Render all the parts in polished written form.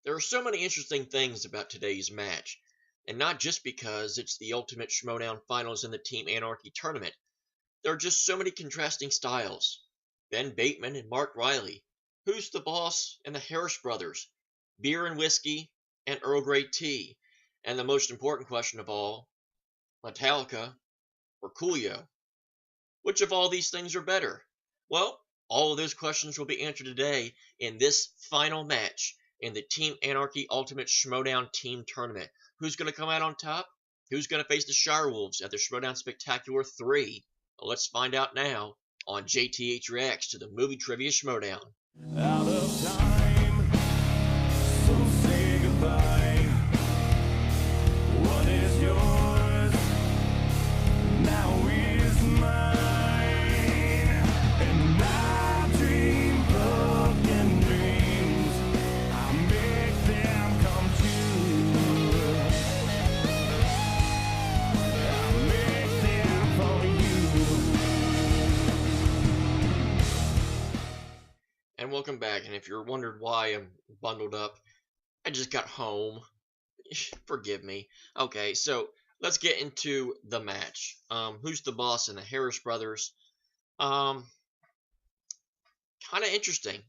There are so many interesting things about today's match, and not just because it's the Ultimate Schmoedown Finals in the Team Anarchy tournament. There are just so many contrasting styles. Ben Bateman and Mark Riley, Who's the Boss and the Harris Brothers, Beer and Whiskey and Earl Grey Tea, and the most important question of all, Metallica or Coolio. Which of all these things are better? Well, all of those questions will be answered today in this final match in the Team Anarchy Ultimate Schmoedown Team Tournament. Who's going to come out on top? Who's going to face the Shirewolves at the Schmoedown Spectacular 3? Well, let's find out now on JTH Reacts to the Movie Trivia Schmoedown. Out of time, so say goodbye. What is yours now is mine, and I dream broken dreams. I make them come true. I make them for you. And welcome back. And if you're wondering why I'm bundled up, I just got home. Forgive me. Okay, so let's get into the match. Who's the Boss and the Harris Brothers? Kind of interesting.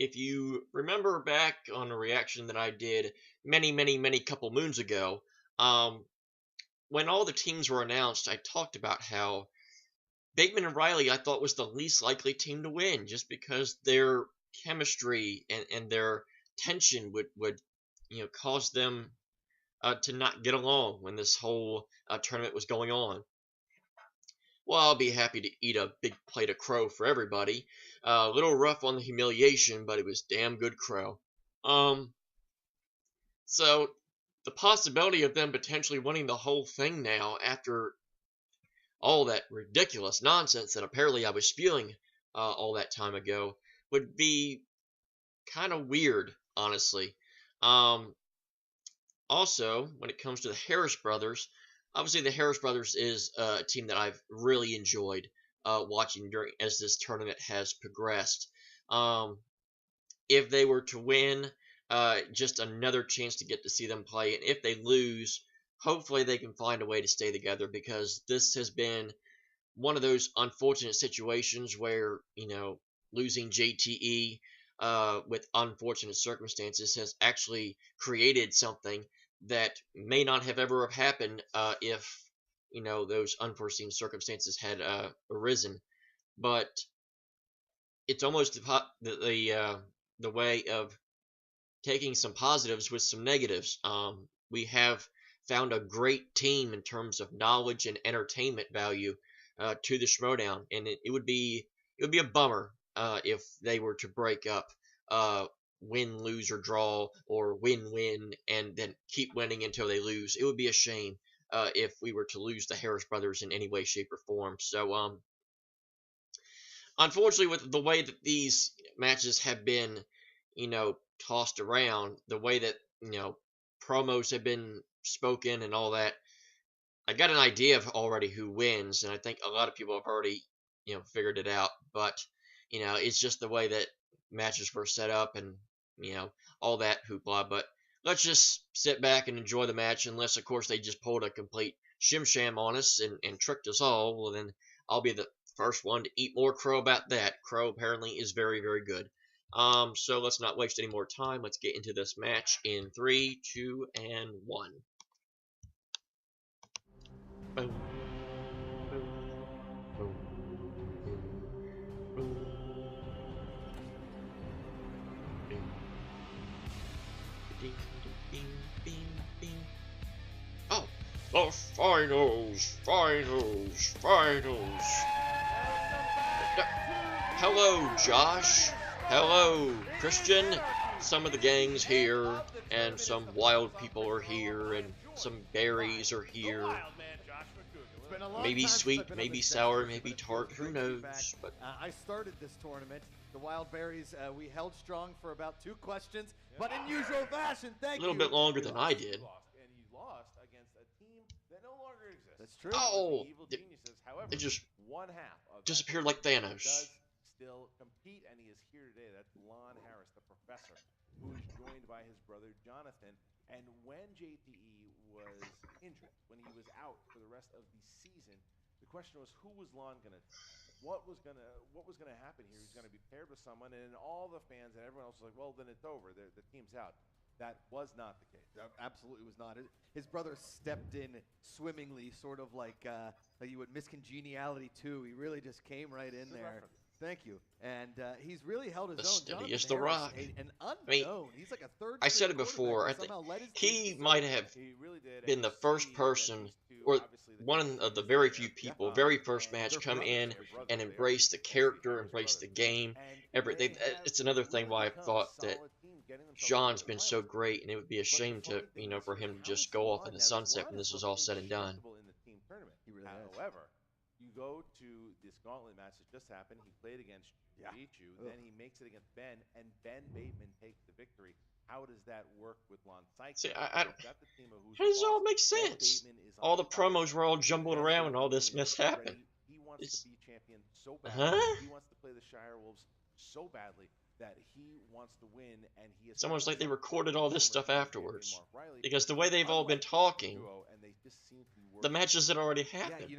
If you remember back on a reaction that I did many couple moons ago, when all the teams were announced, I talked about how Bateman and Riley I thought was the least likely team to win, just because their chemistry and their tension would cause them to not get along when this whole tournament was going on. Well, I'll be happy to eat a big plate of crow for everybody. A little rough on the humiliation, but it was damn good crow. So the possibility of them potentially winning the whole thing now after all that ridiculous nonsense that apparently I was spewing all that time ago would be kind of weird, honestly. Also, when it comes to the Harris Brothers, obviously the Harris Brothers is a team that I've really enjoyed watching during as this tournament has progressed. If they were to win, just another chance to get to see them play, and if they lose, hopefully they can find a way to stay together, because this has been one of those unfortunate situations where, losing JTE with unfortunate circumstances has actually created something that may not have ever have happened if those unforeseen circumstances had arisen. But it's almost the way of taking some positives with some negatives. We have found a great team in terms of knowledge and entertainment value to the Schmoedown, and it would be a bummer if they were to break up, win, lose, or draw, or win, and then keep winning until they lose. It would be a shame if we were to lose the Harris Brothers in any way, shape, or form. So, unfortunately, with the way that these matches have been, tossed around, the way that promos have been spoken and all that, I got an idea of already who wins, and I think a lot of people have already figured it out. But it's just the way that matches were set up, and all that hoopla. But let's just sit back and enjoy the match, unless of course they just pulled a complete shim on us and tricked us all. Well, then I'll be the first one to eat more crow about that. Crow apparently is very good. So let's not waste any more time. Let's get into this match in 3, 2, and 1. Boom. Boom. Boom. Boom. Boom. Bing, bing, bing. Oh, the finals. Hello, Josh. Hello, Christian. Some of the gang's here, and some wild people are here, and some berries are here. Maybe sweet, maybe sour, maybe tart, who knows? But I started this tournament. The Wild Berries, we held strong for about 2 questions, but in usual fashion, thank you. A little bit longer than I did. And you lost against a team that no longer exists. That's true. Oh, Evil Geniuses. However, it just one half of disappeared like Thanos. does still compete, and he is here today. That's Lon Harris, the professor. who's joined by his brother Jonathan. And when JTE was injured, when he was out for the rest of the season, the question was, who was Lon gonna? What was gonna happen here? He's gonna be paired with someone, and all the fans and everyone else was like, "Well, then it's over. The team's out." That was not the case. Absolutely was not. His brother stepped in swimmingly, sort of like you would Miss Congeniality too. He really just came right in Good there. reference. Thank you. And he's really held his The own. steady as Jonathan the Harris, rock. an unknown. I mean, He's like a third. I said string it before. I quarterback think that somehow led his he team. might have He really did. been and the you first see that person, these two, or obviously, the one chemistry of the is very there. few people, Yeah. very first And match they're come brothers. in They're brothers. and They are embrace the Harris character, brothers. embrace the game. And They, they have it's another thing really why I become a thought that solid team, getting themselves Jean's to the been so finals. great, and it would be a But the shame to, funny thing for is, him to how just is go off Lon in the now? sunset Lon when has this was looked all said and done. indestructible in the team tournament. He really has. However, you go to this gauntlet match that just happened. He played against Jiu, then he makes it against Ben, and Ben Bateman takes the victory. How does that work with Lon Sykes? See, I don't. You've got the team of who's How does the it all boss. make Ben sense? Bateman is All on the fire. promos were all jumbled Ben around, and all Bateman this is mess ready. happened. He wants It's- to be champion so badly. Huh? He wants to play the Shire Wolves so badly that he wants to win, and he is. It's almost like they recorded all this stuff afterwards, Mark Riley, because the way they've all been unlike the talking, duo, and they just seem to be the working matches had already Yeah, happened.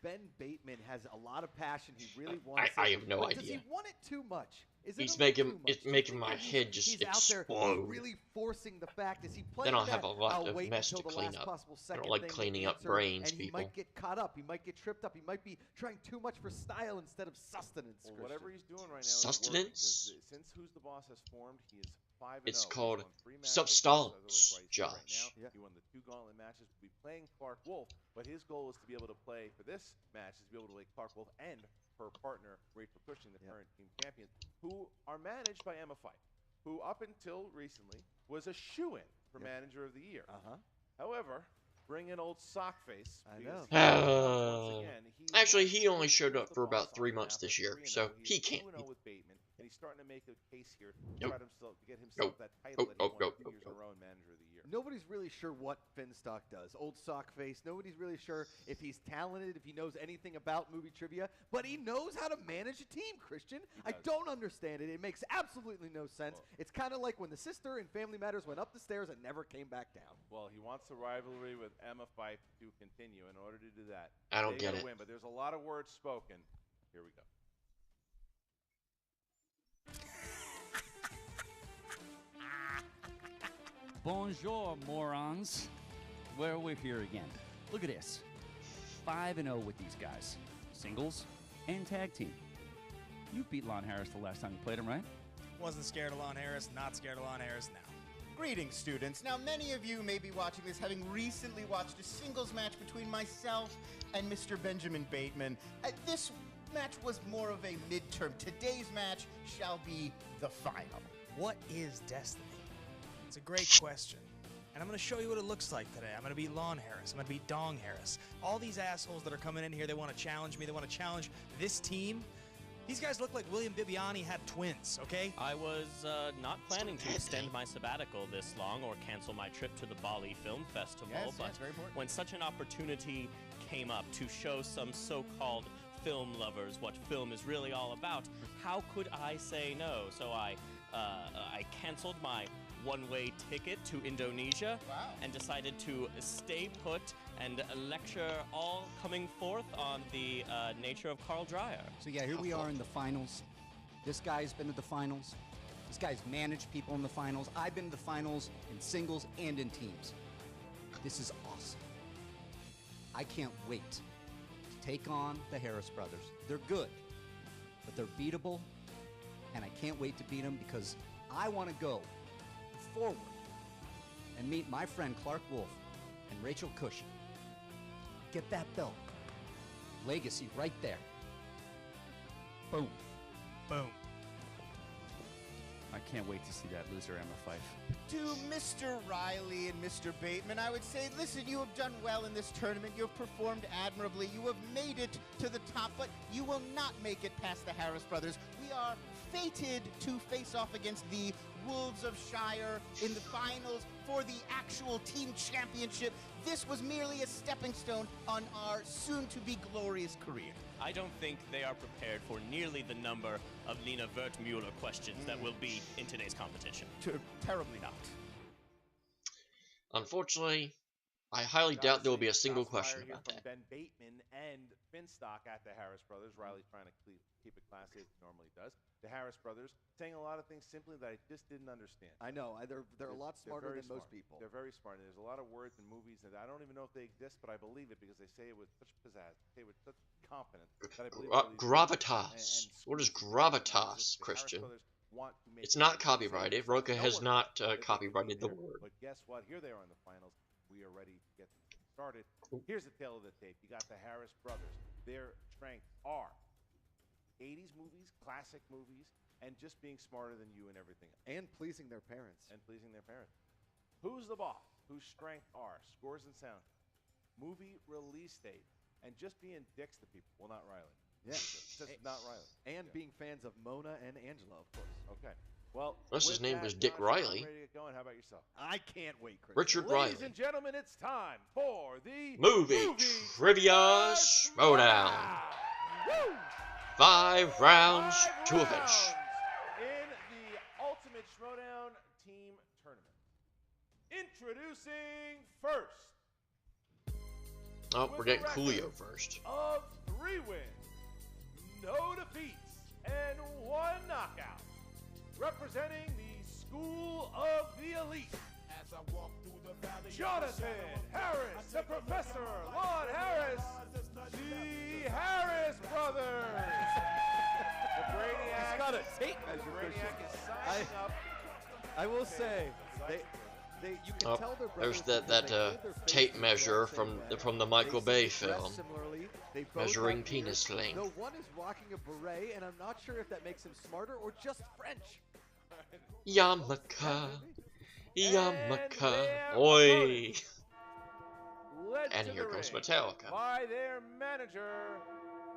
Ben Bateman has a lot of passion. He really wants I it. have no But does he idea. want it too much? Is it It's a little making too much? it's Do you making think my that head just he's out there explode. really forcing the fact is he playing Then I'll that, have a lot of wait mess until to the clean last up. possible I second don't like thing to cleaning up answer, brains, and he people. might get caught up. He might get tripped up. He might be trying too much for style instead of sustenance. Well, Christian. whatever he's doing right now Sustenance? is working, 'cause since Who's the Boss has formed, he is 5-0. It's He's called won 3 matches, substance, otherwise right here, right Josh. now. He won the 2 gauntlet matches. Will be playing Clark Wolf, but his goal is to be able to play for this match is to be able to play Clark Wolf and her partner Rachel Cushing, the current team champions, who are managed by Emma Fife, who up until recently was a shoo-in for Manager of the Year. However, bring in old Sockface. I because know. once again, he Actually, wants he to only be showed the up for boss about 3 on months behalf this of year, 3-0. so He's he can't. 2-0 with Bateman, and he's starting to make a case here to Nope. try to get himself that title that he Nope, won nope, 2 years nope, in a row in Manager of the Year. Nobody's really sure what Finstock does. Old sock face. Nobody's really sure if he's talented, if he knows anything about movie trivia, but he knows how to manage a team, Christian. I does. don't understand it. It makes absolutely no sense. Well- It's kind of like when the sister in Family Matters went up the stairs and never came back down. Well, he wants the rivalry with Emma Fife to continue. In order to do that, I don't they get gotta it. win, but there's a lot of words spoken. Here we go. Bonjour, morons. Well, we're here again. Look at this. 5-0 with these guys. Singles and tag team. You beat Lon Harris the last time you played him, right? Wasn't scared of Lon Harris, not scared of Lon Harris now. Greetings, students. Now, many of you may be watching this having recently watched a singles match between myself and Mr. Benjamin Bateman. This match was more of a midterm. Today's match shall be the final. What is destiny? It's a great question. And I'm going to show you what it looks like today. I'm going to beat Lon Harris. I'm going to beat Dong Harris. All these assholes that are coming in here, they want to challenge me. They want to challenge this team. These guys look like William Bibiani had twins, okay? I was not planning to extend my sabbatical this long or cancel my trip to the Bali Film Festival, but very important. when such an opportunity came up to show some so-called film lovers what film is really all about, how could I say no? So I canceled my one-way ticket to Indonesia and decided to stay put and lecture all coming forth on the nature of Carl Dreyer. So yeah, here we are in the finals. This guy's been to the finals. This guy's managed people in the finals. I've been to the finals in singles and in teams. This is awesome. I can't wait to take on the Harris brothers. They're good, but they're beatable, and I can't wait to beat them because I want to go forward and meet my friend Clark Wolf and Rachel Cushing. Get that belt. Legacy right there. Boom. Boom. I can't wait to see that loser Emma Fife. To Mr. Riley and Mr. Bateman, I would say, listen, you have done well in this tournament. You have performed admirably. You have made it to the top, but you will not make it past the Harris brothers. We are fated to face off against the Wolves of Shire in the finals for the actual team championship. This was merely a stepping stone on our soon-to-be glorious career. I don't think they are prepared for nearly the number of Lena Wertmuller questions that will be in today's competition. Terribly not. Unfortunately, I highly doubt there will be a single question Here about from that. Ben Bateman and Finstock at the Harris Brothers. Riley's trying to keep it classy as he normally does. The Harris Brothers saying a lot of things simply that I just didn't understand. I know. They're a lot smarter very than most smart. people. They're very smart. And there's a lot of words in movies that I don't even know if they exist, but I believe it because they say it with such pizzazz. They say it with such confidence that I believe all these Gravitas. and What is schools gravitas, exist. The Harris Christian? Brothers want to make It's sure not that they say copyrighted. it. Roka No has one not knows that they copyrighted the can be word. there. But guess what? Here they are in the finals. We are ready to get started. Here's the tale of the tape. You got the Harris Brothers. Their strengths are 80s movies, classic movies, and just being smarter than you and everything else. And pleasing their parents. And pleasing their parents. Who's the boss? Whose strengths are scores and sound, movie release date, and just being dicks to people. Well, not Riley. Yeah. Just not Riley. And being fans of Mona and Angela, of course. Okay. Well, Unless his with name that, was Dick Josh, Riley. I'm ready to get going. How about yourself? I can't wait, Chris. Richard Ladies Riley. and gentlemen, it's time for the Movie Trivia Schmoedown. Woo! 5 rounds to a Five finish. rounds in the Ultimate Schmoedown Team Tournament. Introducing first. Oh, with we're a getting record Coolio first. Of 3 wins, no defeats, and 1 knockout. Representing the School of the Elite, Jonathan Harris, the Professor, Lon Harris, the Harris Brothers. The Brainiac. He's got a tape The measure, Brainiac is Christian. signing up. I will say, you can Oh, tell they're there's brothers that because they hold their tape faces measure the same way. from the Michael They Bay seem to dress film, similarly. They both measuring have penis beards, length. though one is rocking a beret, and I'm not sure if that makes him smarter or just French. Yamaka, And Yamaka, their oi! Led And to here the comes ring Metallica. by their manager,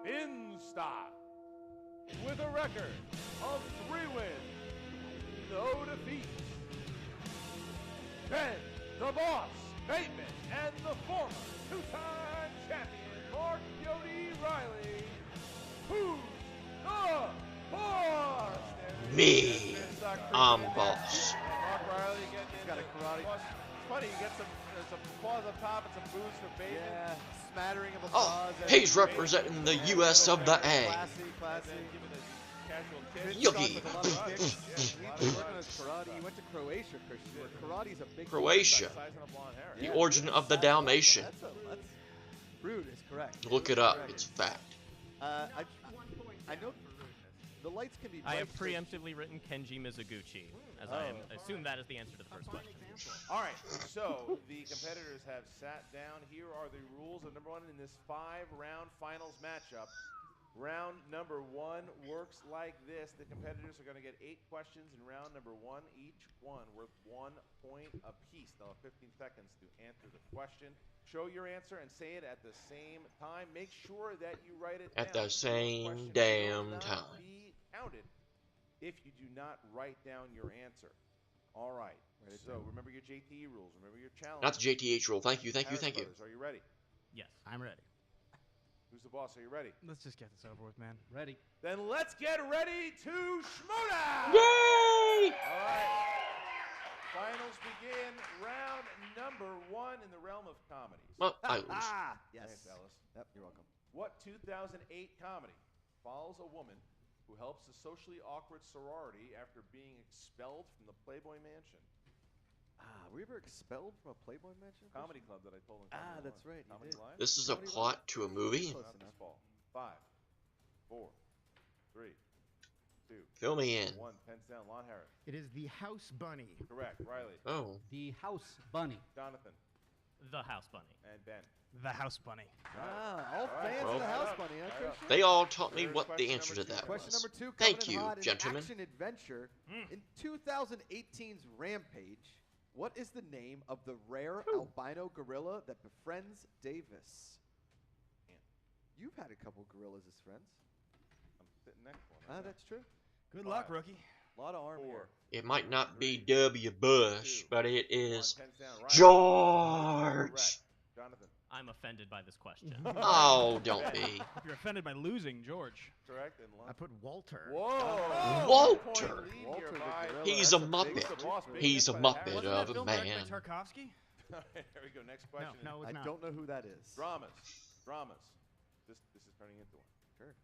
Finstock, with a record of 3 wins, no defeats. Ben, the Boss, Bateman, and the former 2-time champion, Mark Yodi Riley. Who's the boss? Me, Finstock I'm appreciate that. boss. Mark Riley getting He's got a karate. It's funny, you get some applause up top and some boos for Bateman. Yeah, smattering of Oh, applause. he's representing the U.S. of the A. Classy, classy. Casual kick. Yucky. With a lot of kicks. He's been working on his karate. He went to Croatia, Christian, where karate's a big Croatia, Sizing up Lon Harris. the origin of the Dalmatian. That's rude is correct. Look it up, it's fact. I know the lights can be I have bright, so- preemptively written Kenji Mizuguchi, as I assume that is the answer to the first question. All right, so the competitors have sat down. Here are the rules of number 1 in this 5-round finals matchup. Round number 1 works like this. The competitors are going to get 8 questions in round number 1, each one worth 1 point apiece. They'll have 15 seconds to answer the question. Show your answer and say it at the same time. Make sure that you write it At down. the Your same question damn will not time. be counted if you do not write down your answer. All right. So remember your JTE rules. Remember your challenge. Not the JTH rule. Thank you, thank you, Harris thank you. Brothers, are you ready? Yes, I'm ready. Who's the boss? Are you ready? Let's just get this over with, man. Ready. Then let's get ready to Schmoedown! Yay! All right. Finals begin. Round number 1 in the realm of comedies. Well, I lose. Yes. Thanks, Ellis. Yep, you're welcome. What 2008 comedy follows a woman who helps a socially awkward sorority after being expelled from the Playboy Mansion? Were you ever expelled from a Playboy Mansion? Comedy club that I told him. That's right. You Comedy did. Live? This is a plot to a movie? Close Not this enough. fall. 5, 4, 3, 2, Fill me in. 1. Pens down. Lon Harris. It is the House Bunny. Correct. Riley. Oh, The House Bunny. Jonathan. The House Bunny. And Ben. The House Bunny. All fans Well, of the House right up, Bunny, huh, right up. Christian? they all taught me Here's what the question answer to number that two. Question was. number 2, Thank coming in you, hot in gentlemen. action adventure. In 2018's Rampage, what is the name of the rare albino gorilla that befriends Davis? You've had a couple gorillas as friends. I'm sitting next to him. That's true. Good 5, luck, rookie. A lot of arm 4, here. It might not be W. Bush, but it is 1. Pens down. Riley. George. Correct. I'm offended by this question. Oh, don't be. If you're offended by losing, George. Correct. And I put Walter. Whoa! Walter. Walter the by- Gorilla. He's a That's Muppet. big boss. Big He's a hit by the Muppet Harris. Wasn't that of a film directed by man. Tarkovsky? There we go. Next question. No, it's I not. don't know who that is. Dramas. Dramas. This is turning into one. Sure.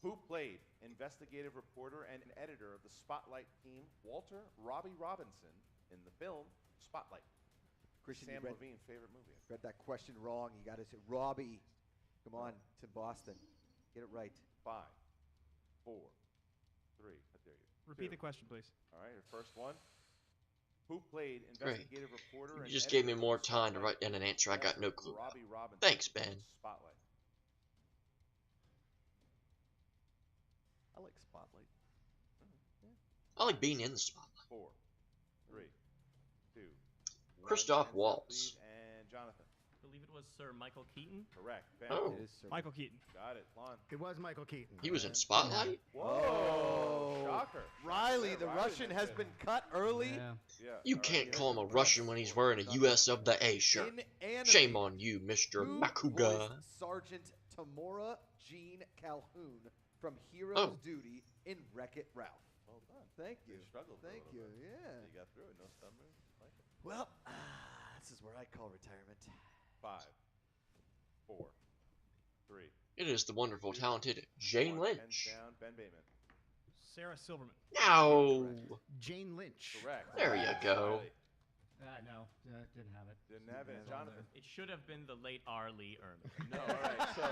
Who played investigative reporter and editor of the Spotlight team, Walter Robbie Robinson, in the film Spotlight? Christian, Sam you read, Levine, favorite movie. read that question wrong. You got to say Robbie. Come on, it's in Boston. Get it right. 5, 4, 3. How dare you? Repeat 2. the question, please. All right, your first one. Who played Great. investigative reporter and You just gave me editor more of the time to Spotlight write down an team, answer. I got no Walter clue. Robbie Robinson. Thanks, in Ben. Spotlight. I like Spotlight. I like being in the spotlight. 4, 3, 2. Christoph 1. Answer, Waltz. please. And Jonathan. I believe it was Sir Michael Keaton. Correct. Ben. Oh. It is Sir Michael Keaton. Got it. Lon. It was Michael Keaton. He was in Spotlight? Whoa! Shocker. Riley, Yeah, the Riley Russian, makes has it. been cut early. Yeah. You all can't right, call him a here's the Russian when he's wearing a US of the A shirt. In anime, Shame on you, Mr. who Makuga. voiced Sergeant Tamora Jean Calhoun from Heroes Oh. Duty in Wreck-It Ralph? Well done. Thank you. You struggled a Thank you. little bit. Yeah. You got through it. No stumbling. Like it. Well, this is where I call retirement. 5, 4, 3. It is the wonderful, talented Jane 1. Hands Lynch. down. Ben Bateman. Sarah Silverman. No. Jane Lynch. Correct. There you go. Riley. No, didn't have it. Didn't have it. Jonathan. It should have been the late R. Lee Ermey. No. All right. So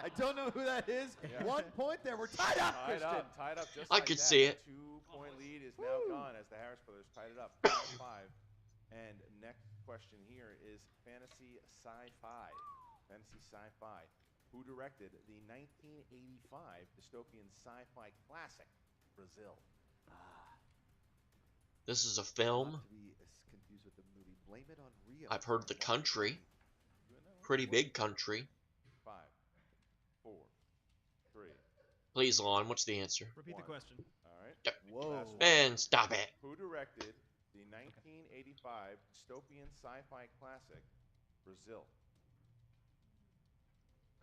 I don't know who that is. Yeah. 1 point there. We're tied up, tied Christian. up. Tied up. Just I like could that. see it. 2-point lead is now gone as the Harris brothers tied it up. 5. And next question here is fantasy sci-fi. Fantasy sci-fi. Who directed the 1985 dystopian sci-fi classic Brazil? This is a film. Not to be confused with the movie Blame It on Rio. I've heard the country. You know? Pretty big country. 5, 4, 3. Please, Lon, what's the answer? Repeat the 1. question. All right. Yep. Whoa. Last one. And stop it. Who directed the 1985 dystopian sci-fi classic Brazil?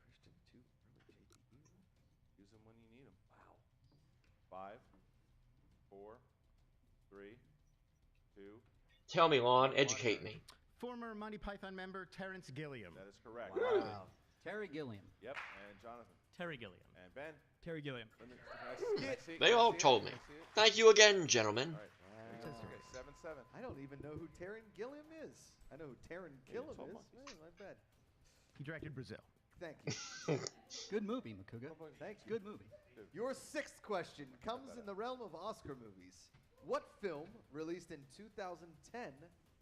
Christian, 2 early JTH. Use them when you need them. Wow. 5, 4, 3, 2. Tell me, Lon, educate me. Former Monty Python member Terrence Gilliam. That is correct. Wow. Terry Gilliam. Yep. And Jonathan. Terry Gilliam. And Ben. Terry Gilliam. Can I see- They can I all see it? told Can me. I see it? Thank you again, gentlemen. All right. Okay. 7-7. I don't even know who Taron Gilliam is. I know who Taron Yeah, you Gilliam told is. me. Man, my bad. He directed Brazil. Thank you. Good movie, Makuga. Thank you. Good movie. Your 6th question comes in the realm of Oscar movies. What film, released in 2010,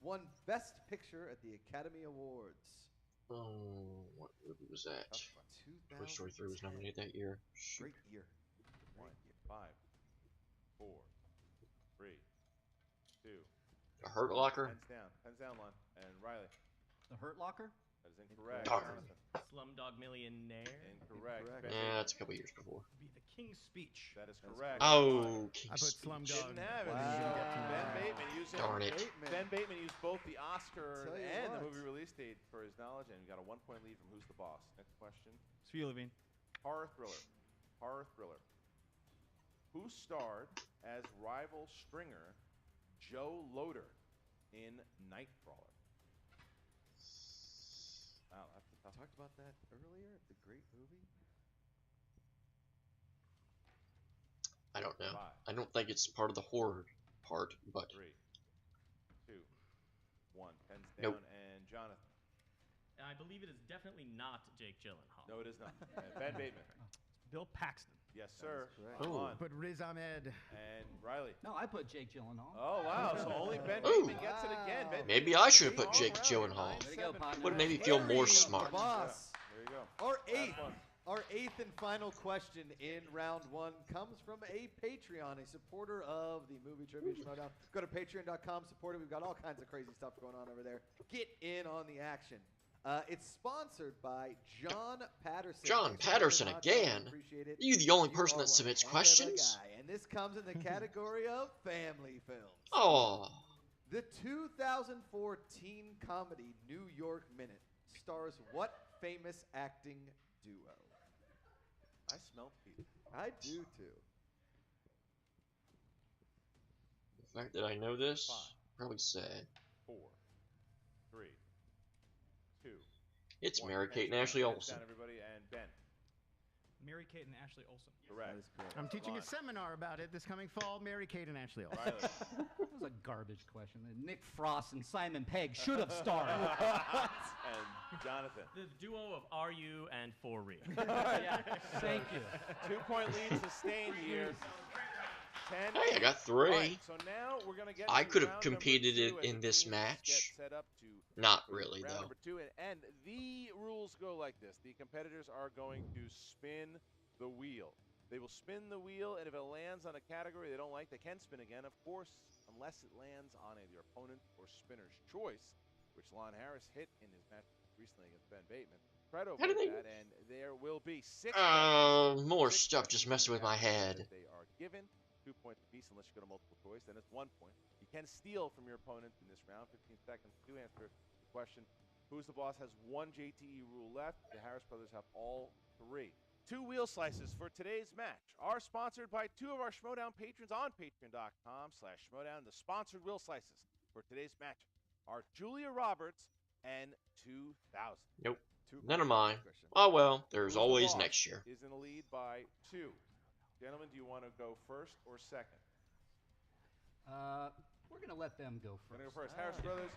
won Best Picture at the Academy Awards? Oh, what movie was that? Tough one. Toy Story 3 was 2010. nominated that year. Shoot. Great year. 1, 5, 4, 3, 2. A Hurt Locker? Pens down. Pens down, Lon. And Riley. The Hurt Locker? That is incorrect. Darn. Jonathan. Slumdog Millionaire. Incorrect. Incorrect. Ben Yeah, Bateman. that's a couple years before. Be the King's Speech. That is correct. Oh, I King's put Speech. Slumdog. Didn't have it. Wow. So Ben Bateman used Darn it. Ben Bateman used both the Oscar Tell you and the what. movie release date for his knowledge, and you got a 1-point lead from Who's the Boss. Next question. It's for you, Levine. Horror thriller. Horror thriller. Who starred as rival stringer Joe Loader in Nightcrawler? Wow, that's a tough one. Talked about that earlier. The great movie. I don't know. 5, I don't think it's part of the horror part, but 3, 2, 1. Pens down. Nope. And Jonathan. I believe it is definitely not Jake Gyllenhaal. No, it is not. And Ben Bateman. Bill Paxton. Yes, sir. correct. Come Oh. on. Put Riz Ahmed. And Riley. No, I put Jake Gyllenhaal. Oh, wow. So only Ben Ooh. Bateman gets it again. Ben maybe Bateman I should have put all Jake around. Gyllenhaal. 9-7. Way to go, partner. Would have made me feel more Harry, smart. the boss. There you go. Our Last eighth, one. our eighth and final question in round 1 comes from a Patreon, a supporter of the movie trivia Schmoedown. Go to patreon.com, support it. We've got all kinds of crazy stuff going on over there. Get in on the action. It's sponsored by John Patterson. John Thanks very Patterson much. again? Appreciate it. Are you the only You person are that one submits heck of a questions? guy, and this comes in the category of family films. Oh, The 2014 comedy New York Minute stars what famous acting duo? I smell Pete. I do too. The fact that I know this, 5, probably sad. 4, 3, 2. It's 1. Mary Kate and Hands Ashley down, hands Olsen. down, everybody, and Ben. Mary Kate and Ashley Olsen. Correct. That is correct. I'm teaching a Lon. seminar about it this coming fall. Mary Kate and Ashley Olsen. Riley. That was a garbage question. Nick Frost and Simon Pegg should have starred. And Jonathan. The duo of Are You and For Real. Thank you. 2-point lead sustained here. 10. Hey, I got All 3. right, so now we're gonna get I to could have round number competed 2 as in the this teams match. get set up to Not really, round though. number 2, and the rules go like this: the competitors are going to spin the wheel. They will spin the wheel, and if it lands on a category they don't like, they can spin again, of course, unless it lands on either opponent or spinner's choice, which Lon Harris hit in his match recently against Ben Bateman. Try to How did avoid they- that, and there will be 6 More six stuff just questions messing with my that head. They are given 2 points apiece unless you go to multiple choice. Then it's 1 point. You can steal from your opponent in this round. 15 seconds to answer the question. Who's the boss has 1 JTE rule left. The Harris brothers have all 3. 2 wheel slices for today's match are sponsored by 2 of our Schmoedown patrons on patreon.com/Schmoedown. The sponsored wheel slices for today's match are Julia Roberts and 2000. Nope. 2 None of points, mine. Christian. Oh well, there's Who's the always boss next year. Is in the lead by 2. Gentlemen, do you want to go first or second? We're gonna let them go I'm gonna go first. first. Harris brothers,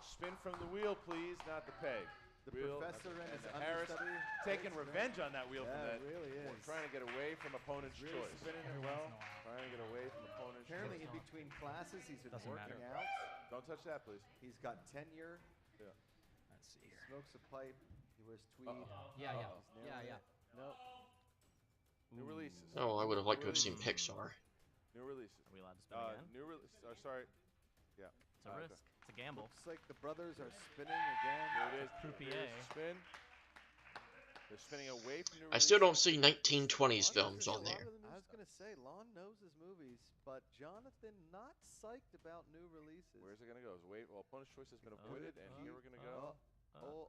spin from the wheel, please, not the peg. The Wheel, professor and his the Harris understudy. taking Thanks, revenge on that wheel Yeah, from that. it really is. Trying to get away from opponent's Really choice. spinning it Every well. once in a while. Trying to get away from opponent's Apparently, choice. in between classes, he's been Doesn't working matter. out. Don't touch that, please. He's got tenure. Let's see here. Smokes a pipe. He wears tweed. Yeah, yeah. He's nailing Yeah, yeah. it. Nope. New releases. Oh, I would have liked to have seen Pixar. New releases. Are we allowed to spin again? New release. Sorry. Yeah. It's a risk. It's a gamble. Looks like the brothers are spinning again. There it is. Croupier. Here's the spin. They're spinning away from new I still don't releases. see 1920s Lon films knows on a lot there. of the new I was gonna say Lon knows his movies, but Jonathan not psyched about new releases. Where's it gonna go? Wait, well, opponent's choice has been avoided, and here we're gonna go. Oh,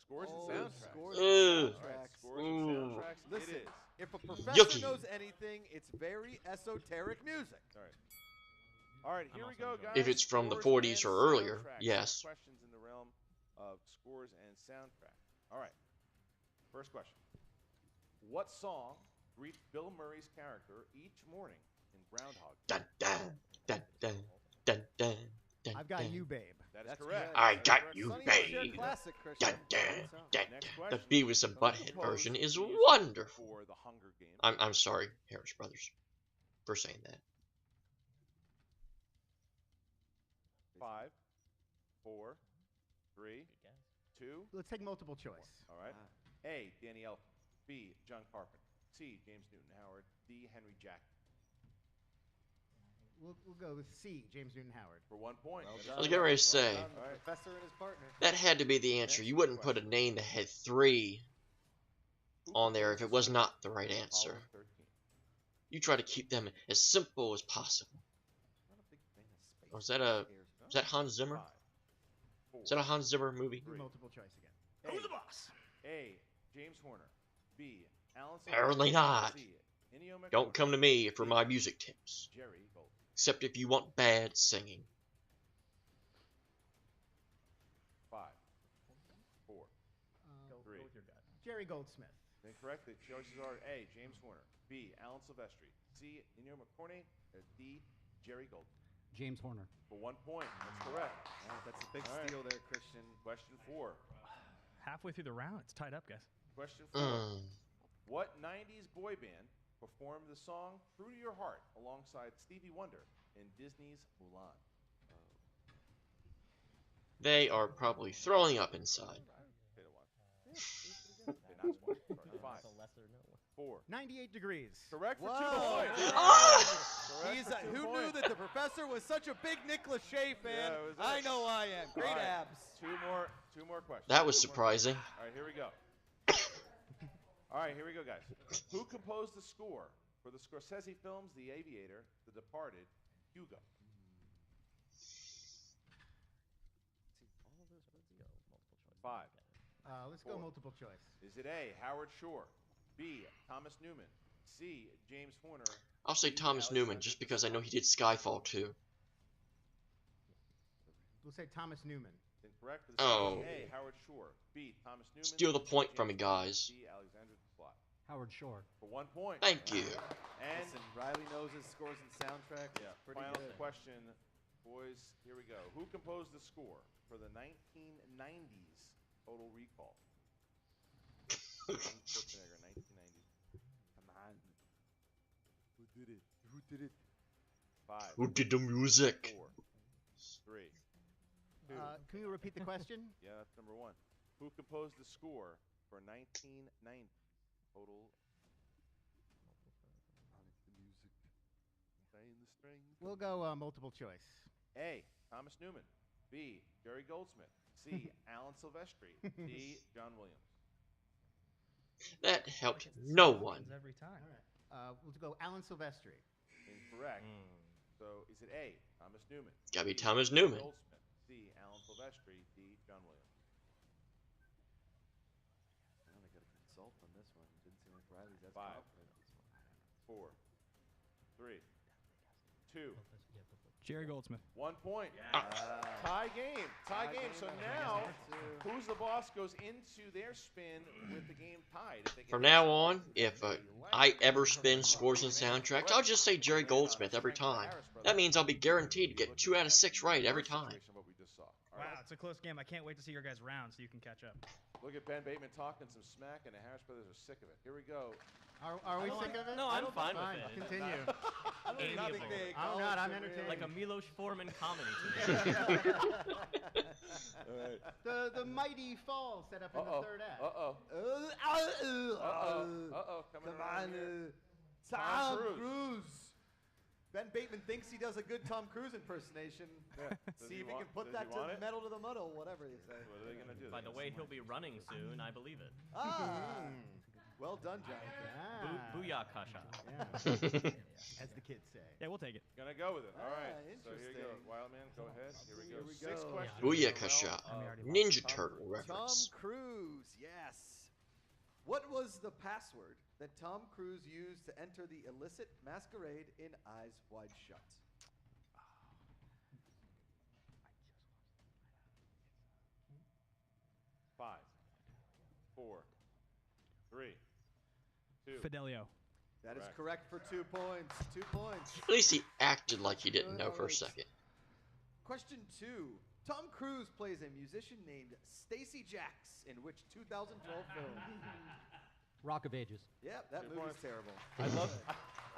Scores and oh, soundtracks. scores Ugh. and All right, soundtracks. scores and Ooh. soundtracks. Listen, It is. if a professor Yucky. knows anything, it's very esoteric music. All right. All right, here we also go, enjoying guys. If it's from the Scores 40s and or earlier, soundtracks. yes. Questions in the realm of scores and soundtrack. All right. First question. What song greets Bill Murray's character each morning in Groundhog Day? Dun dun dun dun dun dun dun. I've got dun. you, babe. That is That's correct. correct. I That is got correct. you, Sonny and Cher babe. classic, Christian. Dun dun Good song. dun Next dun. The question. Beavis and Who Butthead composed version is the music wonderful. For the Hunger Games. I'm sorry, Harris Brothers, for saying that. 5, 4, 3, Good guess. 2. Let's take multiple choice. All right. A. Danny Elfman. B. John Carpenter. C. James Newton Howard. D. Henry Jackman. We'll go with C, James Newton Howard. For 1 point. Well That is done. I was getting ready to Well say, done, the All right. professor and his partner. that had to be the answer. You wouldn't put a name that had 3 Who on there if composed it was the not the right Apollo answer. 13? You try to keep them as simple as possible. Not a big fan of space. Oh, is that a- scares me. Is that Hans Zimmer? 5, 4, Is that a Hans Zimmer movie? Do Three. multiple choice again. Who's the boss? A. James Horner. B. Alan Apparently Silvestri. not. C. Ennio Don't Morricone. come to me for my music tips. Jerry Gold. Except if you want bad singing. 5, 4, Um, 3. with your gut. Jerry Goldsmith. Incorrect. The choices are A. James Horner. B. Alan Silvestri. C. Ennio Morricone. Or D. Jerry Gold. James Horner. For 1 point. That's correct. All right, that's a big All right. steal there, Christian. Question 4. Halfway through the round, it's tied up, guys. Question 4. Mm. What 90s boy band performed the song True to Your Heart alongside Stevie Wonder in Disney's Mulan? They are probably throwing up inside. Okay to watch. Okay, not smart. Sorry. 5, That's a lesser known one. 4. 98 degrees. Correct for 2 Whoa. points. Ah! Correct He's for 2 who knew points. that the professor was such a big Nick Lachey fan? Yeah, it was I it. know I am. Great All right. abs. Two more questions. That was Two more surprising. All right, here we go. All right, here we go, guys. Who composed the score for the Scorsese films The Aviator, The Departed, and Hugo? Let's go multiple choice. 5. Let's go 4. multiple choice. Is it A, Howard Shore, B, Thomas Newman, C, James Horner? I'll say D, Thomas Newman, just because I know he did Skyfall too. We'll say Thomas Newman. Incorrect. For the Oh. A, Howard Shore, B, Thomas Newman. Steal the C, point from me, James Horner, guys. D, Alexander Desplat. Howard Shore. For 1 point. Thank you. And Listen, Riley knows his scores and soundtrack. yeah, Pretty final good. question, boys. Here we go. Who composed the score for the 1990s Total Recall? Schwarzenegger, 1990s. Come on. Who did it? Who did it? 5. Who did the music? 4. 3. 2. Can you repeat the question? Yeah, that's number 1. Who composed the score for 1990 Total? Playing the strings. We'll go multiple choice. A, Thomas Newman. B, Jerry Goldsmith. C, Alan Silvestri. D, John Williams. That helped no one. Every time. We'll go Alan Silvestri. Incorrect. So is it A, Thomas Newman? Gotta be B, Thomas Jerry Newman. Goldsmith. C, Alan Silvestri. D, John Williams. I gotta consult on this one. Didn't seem like Riley's as 5. confident. 4. 3. 2. Jerry Goldsmith. 1 point. Ah. Tie game. Tie game. So that's now, number 2. who's the boss goes into their spin with the game tied. If they get From this now one, on, if I ever spin scores and soundtracks, I'll just say Jerry Goldsmith every time. That means I'll be guaranteed to get 2 out of 6 right every time. What we just saw. All Wow, right. it's a close game. I can't wait to see your guys' round so you can catch up. Look at Ben Bateman talking some smack, and the Harris brothers are sick of it. Here we go. Are we sick of it? No, I'm fine with Fine, it. continue. Amiable. I'm not. I'm entertained. Like a Milos Forman comedy to me. All right. The mighty fall set up in the third act. Uh-oh. Coming Come around on, here. Tom Cruise. Cruise. Ben Bateman thinks he does a good Tom Cruise impersonation. Yeah. Does See if he want- can put does that he want to it? metal to the muddle, whatever you say. What are they going to do? By the way, he'll be running soon. I believe it. Ah, well done, Jonathan. Ah, Booyah kasha. yeah. As the kids say. Yeah, we'll take it. Gonna go with it. All right. So here you go. Interesting. Wildman, go ahead. Here we go. Here we 6 go. questions. Booyakasha. Ninja Tom Turtle Cruise. Tom reference. Cruise, yes. What was the password that Tom Cruise used to enter the illicit masquerade in Eyes Wide Shut? 5, 4, 3, 2. Fidelio. That is correct for 2 points. 2 points. At least he acted like he didn't know for a second. Question 2. Tom Cruise plays a musician named Stacy Jacks in which 2012 film? Rock of Ages. Yep, that 2 movie's points. terrible.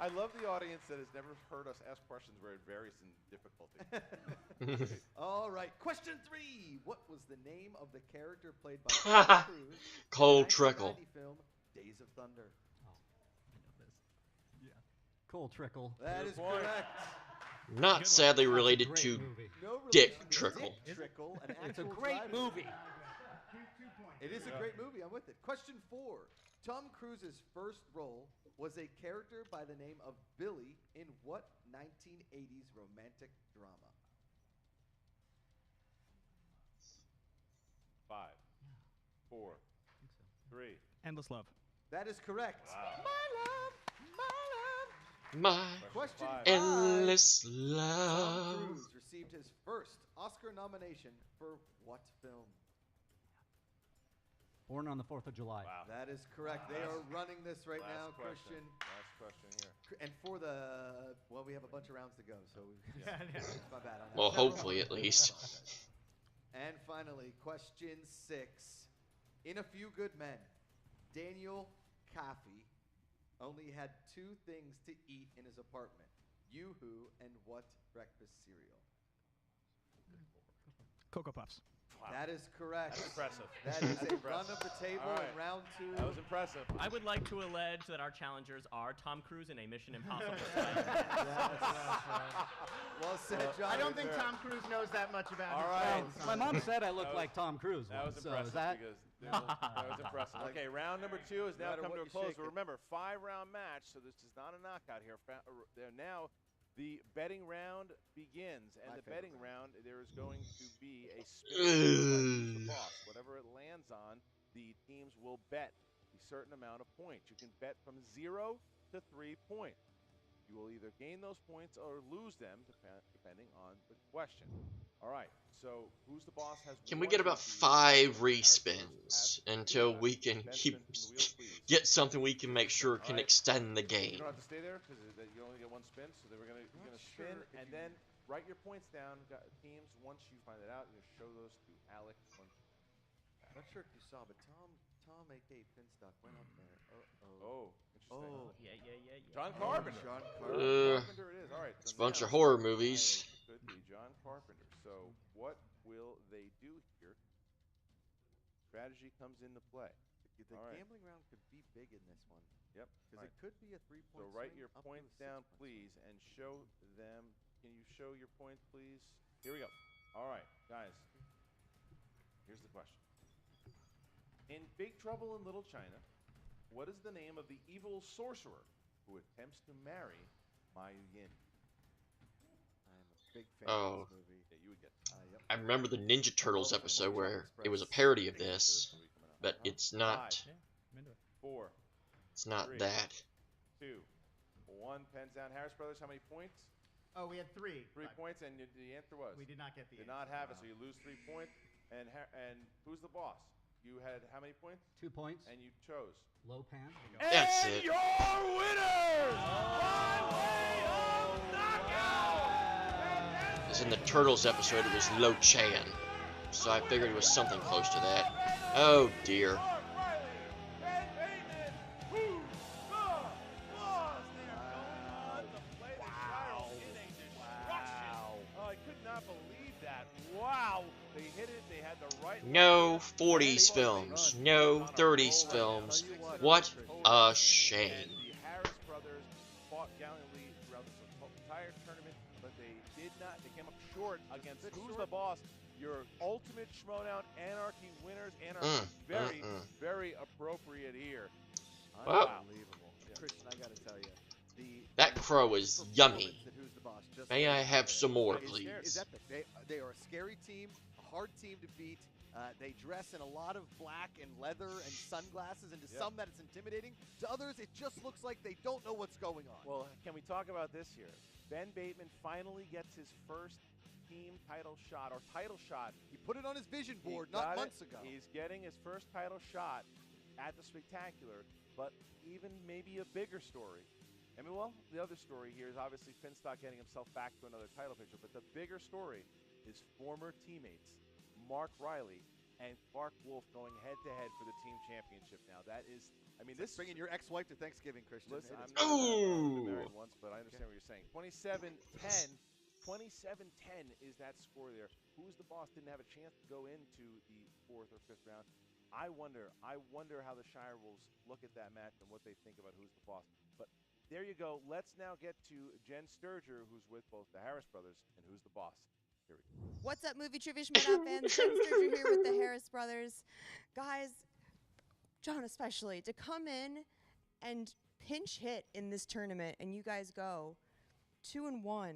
I love the audience that has never heard us ask questions where it varies in difficulty. All right. Question 3. What was the name of the character played by Tom Cruise Cold in the Trickle. 1990 film Days of Thunder? Cold Trickle. That Good is point. correct. Not sadly That's a related great to movie. No Dick relation to Trickle. Dick Trickle, an It's a actual great driver. movie. It is a great movie. I'm with it. Question 4. Tom Cruise's first role was a character by the name of Billy in what 1980s romantic drama? 5, 4, 3. Endless Love. That is correct. Wow. My Question Five. 5. endless Tom love. Cruise received his first Oscar nomination for what film? Born on the 4th of July. Wow. That is correct. They are running this right Last now, question. Christian. Last question here. And for the, well, we have a bunch of rounds to go, so my bad on that. Well, Several hopefully rounds at to go. least. And finally, question 6. In A Few Good Men, Daniel Kaffee only had 2 things to eat in his apartment. Yoo-hoo and what breakfast cereal? Cocoa Puffs. Wow. That is correct. That's impressive. That is That's a impressive. run of the table All right. in round 2. That was impressive. I would like to allege that our challengers are Tom Cruise in a Mission Impossible. Well said, John. I don't think Tom Cruise knows that much about All his right. films. My mom said I That looked was- like Tom Cruise. That was once, so impressive is that? because that was impressive. Okay, round number 2 has No now matter come what to a you close. shake But it. remember, 5-round match, so this is not a knockout here. They're now The betting round begins, and My the favorite betting round, there is going to be a spin who's the boss. Whatever it lands on, the teams will bet a certain amount of points. You can bet from 0 to 3 points. You will either gain those points or lose them, depending on the question. All right, so who's the boss has Can we one get about entry, 5 Harris Brothers respins have until 2. we can Ben, keep spin the wheel, please. get something we can make sure All can right. extend the You game? don't have to stay there because you only get one spin. So we're gonna spin sure if and you- then write your points down, teams. Once you find it out, you're gonna show those to Alec. Not sure if you saw, but Tom, aka Finstock, went up there. Oh, interesting. Oh. Yeah. John Carpenter. John Carpenter it is. All right. It's a so bunch now, of horror movies. Could be John Carpenter. So what will they do here? Strategy comes into play. The All right. gambling round could be big in this one. Yep. Because All it right. could be a 3-point So write swing your up to points a 6 down, point please, and show them. Can you show your points, please? Here we go. All right, guys. Here's the question. In Big Trouble in Little China, what is the name of the evil sorcerer who attempts to marry Mai Yin? I'm a big fan Oh. of this movie. Yeah, you would get. Yep. I remember the Ninja Turtles episode where it was a parody of this, but it's not. 4, It's not 3, that. 2, 1. Pens down. Harris Brothers, how many points? Oh, we had 3. 3 but points, and the answer was? We did not get the Did answer. not have it, so you lose 3 points. And who's the boss? You had how many points? 2 points. And you chose. Low pan. That's and it. your winners by way of knockout. As in the Turtles episode, it was Lo Chan, so I figured it was something close to that. Oh dear. Mark Riley, Ben Bateman, who's the boss? They are going on to play the Gyro in a destruction. Oh, I could not believe that. Wow. They hit it. They had the right. No 40s films, no 30s films. What a shame. And the Harris brothers fought gallantly throughout this entire tournament, but they did not. They came up short against Who's the Boss? Your ultimate Schmoedown Anarchy winners. Anarchy, very appropriate here. Well, Unbelievable. Yeah. Christian, I gotta tell you, that crow is yummy. performance at Who's the Boss just May right I have there some more, is please? epic. They are a scary team, a hard team to beat. They dress in a lot of black and leather and sunglasses, and to some that it's intimidating. To others, it just looks like they don't know what's going on. Well, can we talk about this here? Ben Bateman finally gets his first team title shot, or title shot. He put it on his vision He board got not it. months ago. He's getting his first title shot at the Spectacular, but even maybe a bigger story. I mean, well, the other story here is obviously Finstock getting himself back to another title picture, but the bigger story is former teammates Mark Riley and Clark Wolf going head-to-head for the team championship now. That is, I mean, this Bringing your ex-wife to Thanksgiving, Christian. Listen, It I'm is- not Ooh. married once, but I understand what you're saying. 27-10. 27-10 is that score there. Who's the Boss didn't have a chance to go into the 4th or 5th round. I wonder how the Shire Wolves look at that match and what they think about Who's the Boss. But there you go. Let's now get to Jen Sturger, who's with both the Harris brothers and Who's the Boss. Here we go. What's up, Movie Trivia Schmoedown fans? Jen Sturger here with the Harris brothers. Guys, John especially, to come in and pinch hit in this tournament and you guys go 2-1.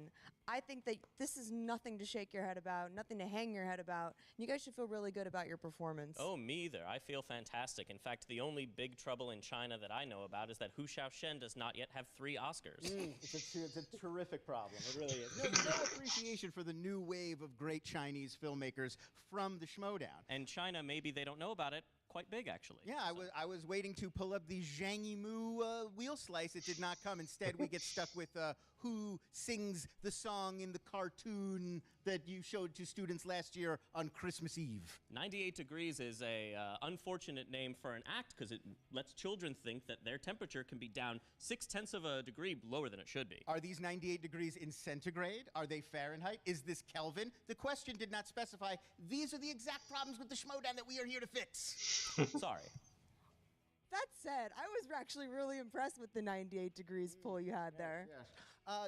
I think that this is nothing to shake your head about, nothing to hang your head about. You guys should feel really good about your performance. Oh, me either. I feel fantastic. In fact, the only big trouble in China that I know about is that Hu Xiaoshen does not yet have 3 Oscars. It's a terrific problem. It really is. No appreciation for the new wave of great Chinese filmmakers from the Schmoedown. And China, maybe they don't know about it. Quite big, actually. Yeah, I was waiting to pull up the Zhang Yimou wheel slice. It did not come. Instead, we get stuck with who sings the song in the cartoon that you showed to students last year on Christmas Eve. 98 degrees is a unfortunate name for an act because it lets children think that their temperature can be down 0.6 of a degree lower than it should be. Are these 98 degrees in centigrade? Are they Fahrenheit? Is this Kelvin? The question did not specify. These are the exact problems with the Schmoedown that we are here to fix. Sorry. That said, I was actually really impressed with the 98 degrees pull you had there. Yes.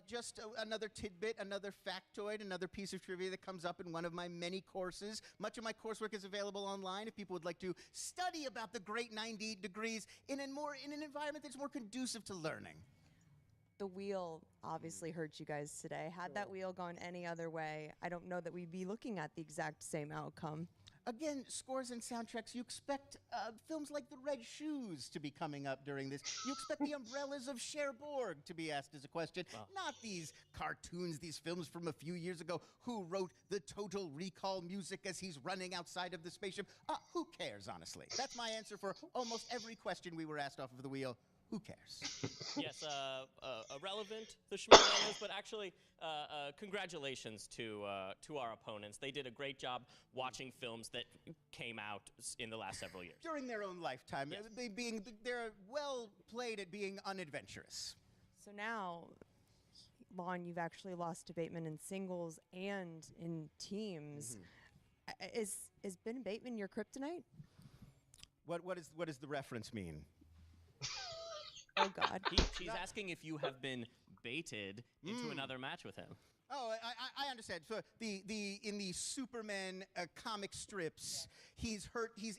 Just another tidbit, another factoid, another piece of trivia that comes up in one of my many courses. Much of my coursework is available online if people would like to study about the great 98 degrees in an environment that's more conducive to learning. the wheel obviously hurt you guys today. Had that wheel gone any other way, I don't know that we'd be looking at the exact same outcome. Again, scores and soundtracks, you expect films like The Red Shoes to be coming up during this. You expect The Umbrellas of Cherbourg to be asked as a question, not these cartoons, these films from a few years ago. Who wrote the Total Recall music as he's running outside of the spaceship? Who cares, honestly? That's my answer for almost every question we were asked off of the wheel. Who cares? Yes, irrelevant, the Schmoedown is, but actually, congratulations to our opponents. They did a great job watching films that came out in the last several years. During their own lifetime. Yes. They're well played at being unadventurous. So now, Lon, you've actually lost to Bateman in singles and in teams. Is Ben Bateman your kryptonite? What does the reference mean? Oh, God. She's asking if you have been baited into another match with him. Oh, I understand. So in the Superman comic strips, he's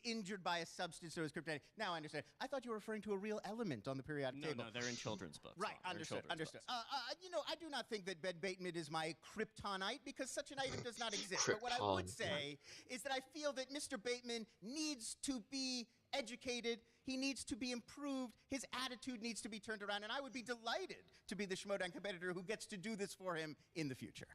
injured by a substance or his kryptonite. Now I understand. I thought you were referring to a real element on the periodic table. No, they're in children's books. Right, They're in understood. children's books. I do not think that Ben Bateman is my kryptonite because such an item does not exist. But what I would say is that I feel that Mr. Bateman needs to be educated. He needs to be improved. His attitude needs to be turned around. And I would be delighted to be the Schmoedown competitor who gets to do this for him in the future.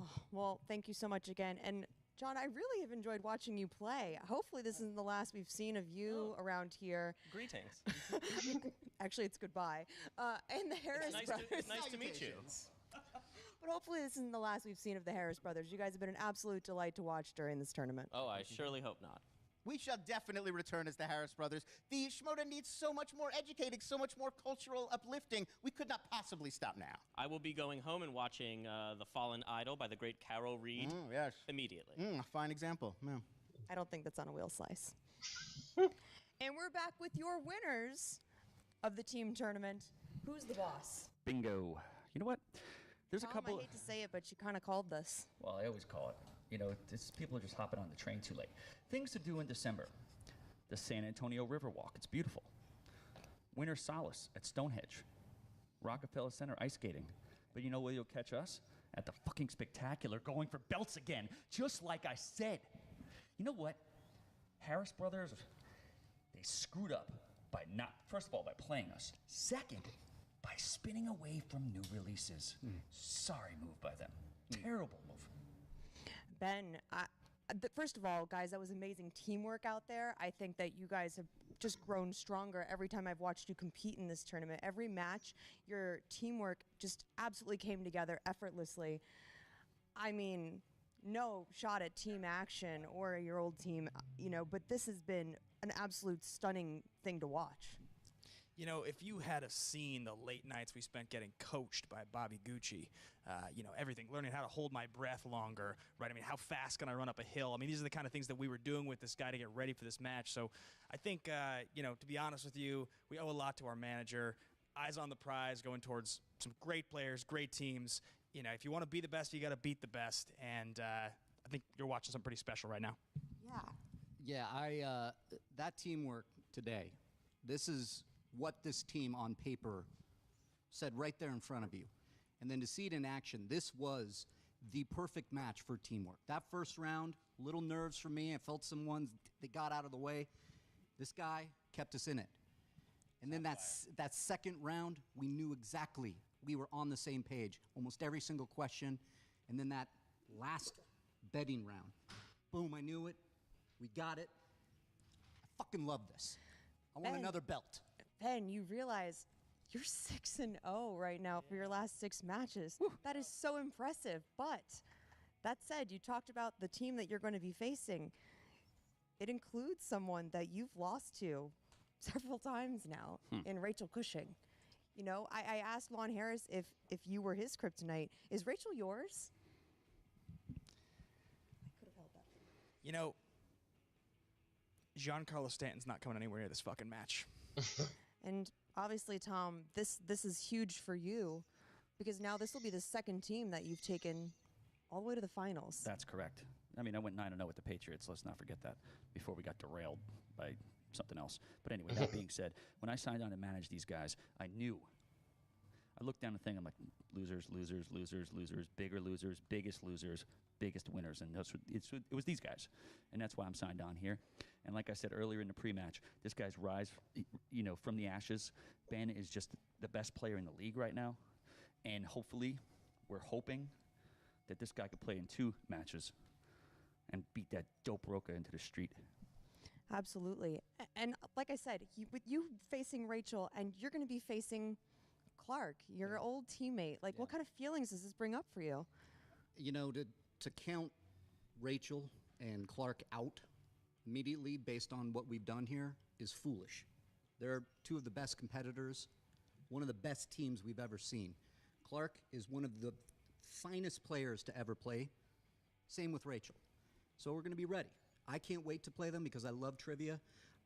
Oh, well, thank you so much again. And John, I really have enjoyed watching you play. Hopefully this isn't the last we've seen of you around here. Greetings. Actually, it's goodbye. And the Harris brothers. It's nice to meet you. But hopefully this isn't the last we've seen of the Harris brothers. You guys have been an absolute delight to watch during this tournament. Oh, I surely hope not. We shall definitely return as the Harris brothers. The Schmoedown needs so much more educating, so much more cultural uplifting. We could not possibly stop now. I will be going home and watching The Fallen Idol by the great Carol Reed immediately. A fine example. Yeah. I don't think that's on a wheel slice. And we're back with your winners of the team tournament. Who's the boss? Bingo. You know what? There's Tom, a couple. I hate to say it, but you kind of called this. Well, I always call it. You know, people are just hopping on the train too late. Things to do in December. The San Antonio Riverwalk. It's beautiful. Winter Solace at Stonehenge. Rockefeller Center ice skating. But you know where you'll catch us? At the fucking Spectacular, going for belts again, just like I said. You know what? Harris Brothers, they screwed up by first of all, by playing us. Second, by spinning away from new releases. Sorry move by them. Terrible move. Ben, first of all, guys, that was amazing teamwork out there. I think that you guys have just grown stronger every time I've watched you compete in this tournament. Every match, your teamwork just absolutely came together effortlessly. I mean, no shot at team action or your old team, but this has been an absolute stunning thing to watch. You know, if you had have seen the late nights we spent getting coached by Bobby Gucci, everything, learning how to hold my breath longer, right? I mean, how fast can I run up a hill? I mean, these are the kind of things that we were doing with this guy to get ready for this match. So I think, to be honest with you, we owe a lot to our manager. Eyes on the prize, going towards some great players, great teams. If you want to be the best, you got to beat the best. And I think you're watching something pretty special right now. Yeah, that teamwork today, this is what this team on paper said right there in front of you. And then to see it in action, this was the perfect match for teamwork. That first round, little nerves for me. I felt some ones that got out of the way. This guy kept us in it. And then that second round, we knew exactly. We were on the same page. Almost every single question. And then that last betting round. Boom, I knew it. We got it. I fucking love this. I want another belt. Ben, you realize you're 6-0 right now for your last 6 matches. That is so impressive. But that said, you talked about the team that you're going to be facing. It includes someone that you've lost to several times now in Rachel Cushing. I asked Lon Harris if you were his kryptonite. Is Rachel yours? I could have held that. Giancarlo Stanton's not coming anywhere near this fucking match. And obviously, Tom, this is huge for you because now this will be the second team that you've taken all the way to the finals. That's correct. I mean, I went 9-0 with the Patriots. Let's not forget that before we got derailed by something else. But anyway, that being said, when I signed on to manage these guys, I knew I looked down the thing. I'm like, losers, losers, losers, losers, bigger losers, biggest winners, and it was these guys, and that's why I'm signed on here. And like I said earlier in the pre-match, this guy's rise, from the ashes. Ben is just the best player in the league right now, and hopefully, we're hoping that this guy could play in 2 matches and beat that dope Roca into the street. Absolutely. And like I said, with you facing Rachel, and you're going to be facing Clark, your old teammate. Like, what kind of feelings does this bring up for you? To count Rachel and Clark out immediately based on what we've done here is foolish. They're 2 of the best competitors, one of the best teams we've ever seen. Clark is one of the finest players to ever play. Same with Rachel. So we're going to be ready. I can't wait to play them because I love trivia.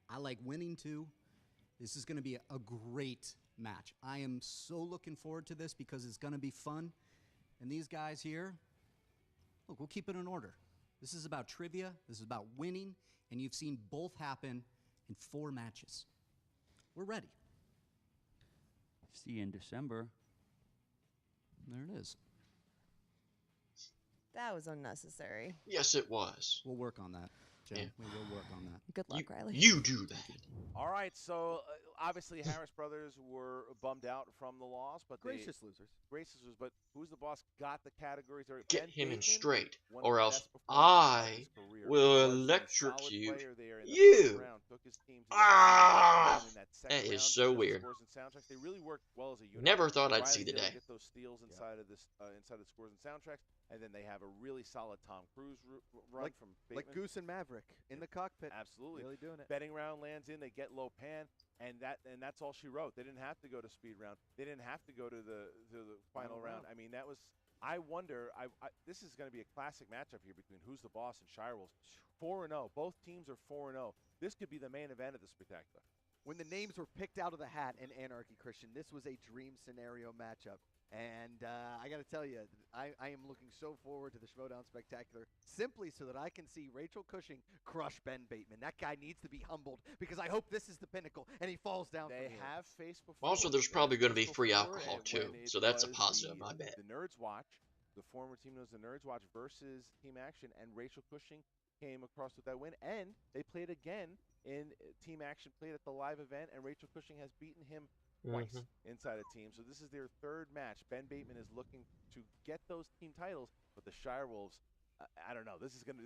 I like winning too. This is going to be a great match. I am so looking forward to this because it's going to be fun. And these guys here, look, we'll keep it in order. This is about trivia. This is about winning. And you've seen both happen in 4 matches. We're ready. See you in December. There it is. That was unnecessary. Yes, it was. We'll work on that, Jen. Yeah. We will work on that. Good luck, Riley. You do that. All right, so obviously Harris brothers were bummed out from the loss, but Gracious losers. gracious losers. But who's the boss? Got the categories. Get Ben him in Bateman, straight, one or of the else best performances of I his career. will Was a solid electrocute player there in the you. first round, took his team to the Ah! in that second That is round, so because of weird. Scores and soundtracks. They really worked well as a unit. Never thought I'd Riley's see the able to day. Get those steals inside of this, inside of the scores and soundtracks, and then they have a really solid Tom Cruise run from Bateman. Like Goose and Maverick in the cockpit. Absolutely. Really doing it. Betting round lands in, they get low pan, and that's all she wrote. They didn't have to go to speed round. They didn't have to go to the final round. I mean, that was. I wonder. This is going to be a classic matchup here between Who's the Boss and Shirewolves. 4-0. Both teams are 4-0. This could be the main event of the spectacular. When the names were picked out of the hat in Anarchy, Christian, this was a dream scenario matchup. And I got to tell you, I am looking so forward to the Schmoedown Spectacular simply so that I can see Rachel Cushing crush Ben Bateman. That guy needs to be humbled because I hope this is the pinnacle and he falls down. They from here. have faced before. Also, there's They probably have going to be faced free before, alcohol and too, when it so that's a was positive, I bet. The Nerds Watch, the former team knows the Nerds Watch versus Team Action, and Rachel Cushing came across with that win, and they played again in Team Action, played at the live event, and Rachel Cushing has beaten him twice inside a team. So this is their 3rd match. Ben Bateman is looking to get those team titles, but the Shirewolves, I don't know. This is gonna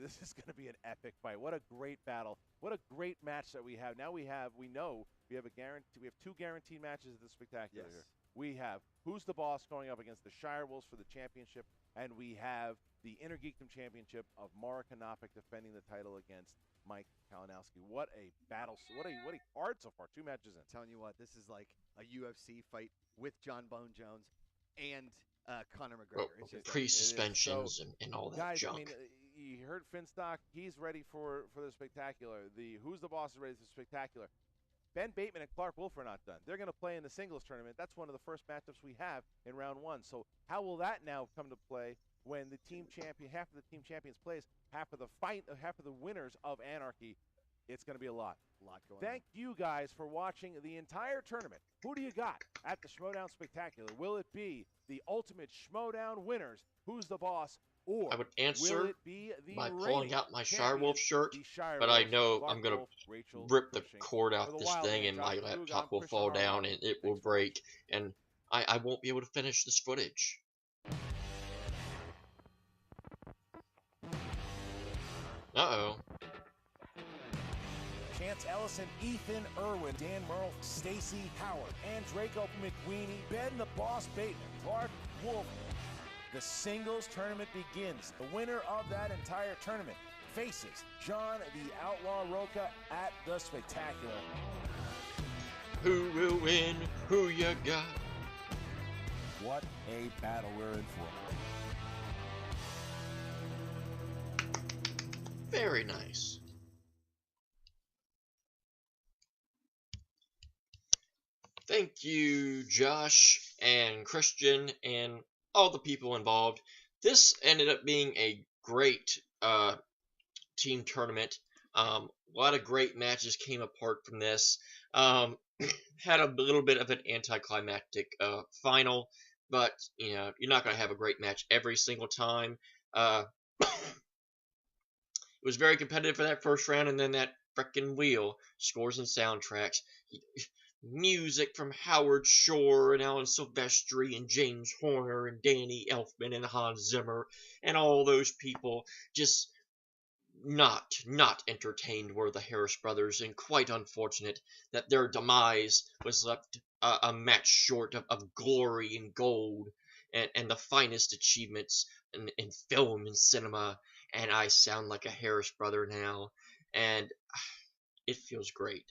be an epic fight. What a great battle! What a great match that we have. Now we know we have 2 guaranteed matches at the spectacular. Yes. Here. We have Who's the Boss going up against the Shirewolves for the championship, and we have the Inner Geekdom Championship of Mara Knopic defending the title against Mike Kalinowski. What a battle! What a card so far. 2 matches in. Telling you what, this is like a UFC fight with John Bone Jones and Conor McGregor. Well, It's just pre-suspensions and all that guys, junk. I mean, you heard Finstock. He's ready for the spectacular. The Who's the Boss is ready for the spectacular. Ben Bateman and Clark Wolf are not done. They're going to play in the singles tournament. That's one of the first matchups we have in round 1. So how will that now come to play when the team champion, half of the team champions plays, half of the winners of Anarchy? It's going to be a lot. Thank you guys for watching the entire tournament. Who do you got at the Schmoedown Spectacular? Will it be the ultimate Schmoedown winners? Who's the boss? Or I would answer will it be the by pulling out my champions, Shirewolf shirt, the but I Shirewolves, know Clark I'm going to Wolf, Rachel rip the Cushing, cord for out the this Wild thing Man, and my Josh laptop Lugan, will Christian fall Harlow. down and it will break, and I won't be able to finish this footage. Uh-oh. Chance Ellison, Ethan Irwin, Dan Merle, Stacy Howard, and Draco McWeeny, Ben the Boss Bateman, Clark Wolf. The singles tournament begins. The winner of that entire tournament faces John the Outlaw Roca at the Spectacular. Who will win? Who you got? What a battle we're in for. Very nice. Thank you, Josh and Christian and all the people involved. This ended up being a great team tournament. A lot of great matches came apart from this. had a little bit of an anticlimactic final, but you know, you're not going to have a great match every single time. It was very competitive for that first round, and then that frickin' wheel, scores and soundtracks, music from Howard Shore and Alan Silvestri and James Horner and Danny Elfman and Hans Zimmer and all those people, just not entertained were the Harris brothers, and quite unfortunate that their demise was left a match short of glory and gold and the finest achievements in film and cinema. And I sound like a Harris brother now, and it feels great.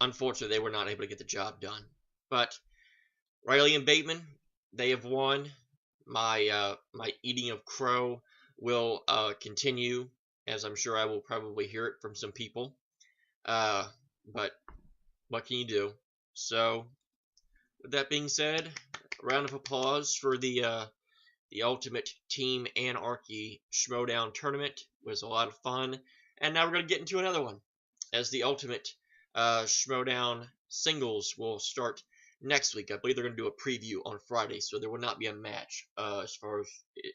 Unfortunately, they were not able to get the job done. But Riley and Bateman, they have won. My eating of crow will continue, as I'm sure I will probably hear it from some people. But what can you do? So, with that being said, a round of applause for the Ultimate Team Anarchy Schmoedown tournament. It was a lot of fun. And now we're going to get into another one, as the Ultimate Schmoedown singles will start next week. I believe they're going to do a preview on Friday, so there will not be a match, as far as,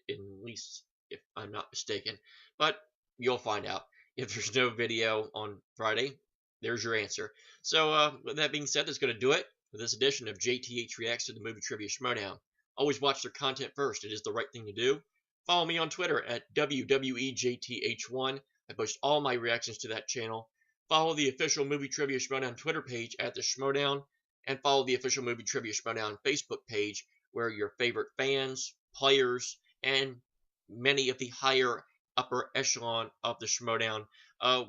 at least if I'm not mistaken. But you'll find out. If there's no video on Friday, there's your answer. So, with that being said, that's going to do it for this edition of JTH Reacts to the Movie Trivia Schmoedown. Always watch their content first. It is the right thing to do. Follow me on Twitter at WWEJTH1. I post all my reactions to that channel. Follow the official Movie Trivia Schmoedown Twitter page at the Schmoedown. And follow the official Movie Trivia Schmoedown Facebook page, where your favorite fans, players, and many of the higher upper echelon of the Schmoedown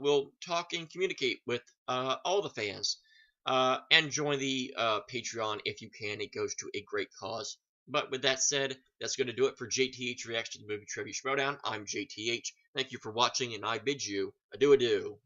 will talk and communicate with all the fans. And join the Patreon if you can. It goes to a great cause. But with that said, that's going to do it for JTH Reacts to the Movie Trivia Schmoedown. I'm JTH. Thank you for watching, and I bid you adieu.